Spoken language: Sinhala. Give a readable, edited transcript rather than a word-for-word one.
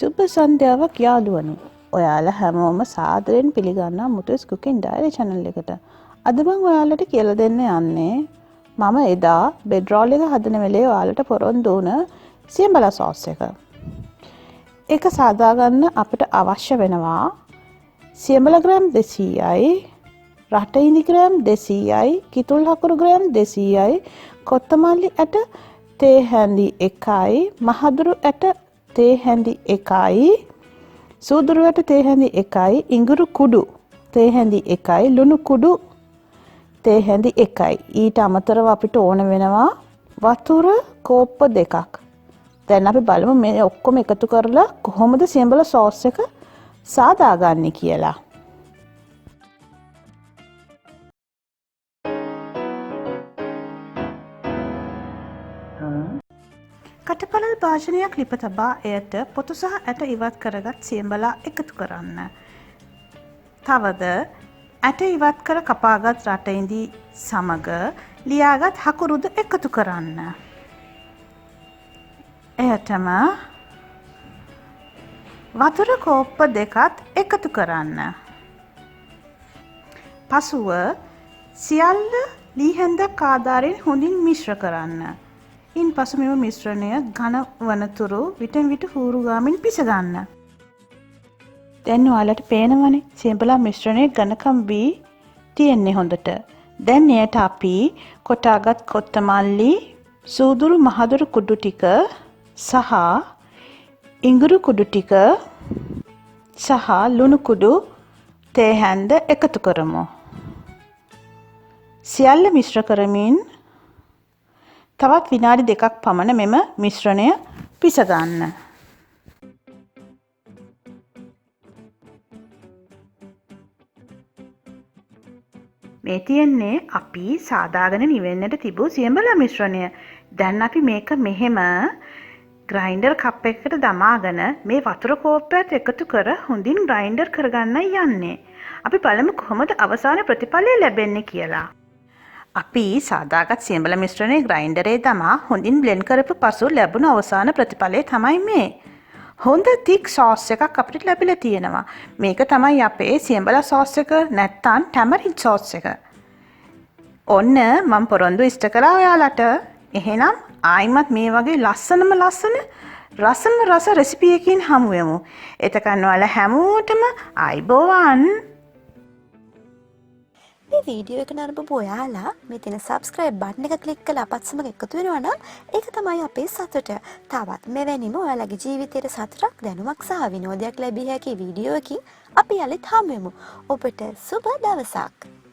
සුබ සන්ධ්‍යාවක් යාළුවනි. ඔයාලා හැමෝම සාදරයෙන් පිළිගන්නවා මුතුස් කුකින් ඩයරි channel එකට. අද මම ඔයාලට කියලා දෙන්න යන්නේ මම එදා බෙඩ් රෝල් එක හදන වෙලේ ඔයාලට පොරොන්දු වුණ සියඹලා සෝස් එක. ඒක සාදා ගන්න අපිට අවශ්‍ය වෙනවා සියඹලා ග්‍රෑම් 200යි, රටඉද ග්‍රෑම් 200යි, කිතුල් හකුරු ග්‍රෑම් 200යි, කොත්තමල්ලි ඇට තේ හැඳි 1යි, මහදුරු ඇට තේ හැඳි 1යි, සූදුරු ඇට තේ හැඳි 1යි, ඉඟුරු කුඩු තේ හැඳි 1යි, ලුණු කුඩු තේ හැඳි 1යි. ඊට අමතරව අපිට ඕන වෙනවා වතුර කෝප්ප 2ක්. දැන් අපි බලමු මේ ඔක්කොම එකතු කරලා කොහොමද සියඹලා සෝස් එක සාදාගන්නේ කියලා. කටපළල් භාජනයක් ලිප තබා එයට පොතු සහ ඇට ඉවත් කරගත් සියඹලා එකතු කරන්න. තවද ඇට ඉවත් කර කපාගත් රටඉදි සමග ලියාගත් හකුරුද එකතු කරන්න. එයටම වතුර කෝප්ප 2ත් එකතු කරන්න. පසුව සියල්ල ලී හැන්දක් ආධාරයෙන් හොඳින් මිශ්‍ර කරන්න. ඉන්පසු මෙම මිශ්‍රණය ඝන වනතුරු විටින් විට හූරුගාමින් පිස ගන්න. දැන් ඔයාලට පේනවනේ සියඹලා මිශ්‍රණය ඝනකම් වී තියෙන්නේ හොඳට. දැන් එයට අපි කොටාගත් කොත්තමල්ලි, සූදුරු මහදුරු කුඩු ටික සහ ඉඟුරු කුඩු ටික සහ ලුණු කුඩු තේ හැන්ද එකතු කරමු. සියල්ල මිශ්‍ර කරමින් තවත් විනාඩි 2ක් පමණ මෙම මිශ්‍රණය පිස ගන්න. මේ තියෙන්නේ අපි සාදාගෙන නිවෙන්නට තිබූ සියඹලා මිශ්‍රණය. දැන් අපි මේක මෙහෙම ග්‍රයින්ඩර් කප් එකකට දමාගෙන මේ වතුර කෝප්පයත් එකතු කර හොඳින් ග්‍රයින්ඩර් කරගන්නයි යන්නේ. අපි බලමු කොහොමද අවසාන ප්‍රතිඵලය ලැබෙන්නේ කියලා. අපි සාදාගත් සියඹලා මිශ්‍රණය ග්‍රයින්ඩරේ දමා හොඳින් බ්ලෙන්ඩ් කරපු පසු ලැබුණු අවසාන ප්‍රතිඵලය තමයි මේ. හොඳ තික් සෝස් එකක් අපිට ලැබිලා තියෙනවා. මේක තමයි අපේ සියඹලා සෝස් එක නැත්තම් ටැමරින් සෝස් එක. ඔන්න මම පොරොන්දු ඉෂ්ට කළා ඔයාලට. එහෙනම් ආයිමත් මේ වගේ ලස්සනම රස රෙසිපි එකකින් හමු වෙමු. එතකන් ඔයාලා හැමෝටම ආයිබෝවන්. මේ වීඩියෝ එක නරඹපු ඔයාලා මේ තියෙන subscribe button එක click කරලා අපත් සමග එකතු වෙනවා නම් ඒක තමයි අපේ සතුට. තවත් මෙවැනිම ඔයාලගේ ජීවිතේට සතුටක් දැනුමක් සහ විනෝදයක් ලැබිය හැකි වීඩියෝ එකකින් අපි යලිත් හමු වෙමු. ඔබට සුබ දවසක්.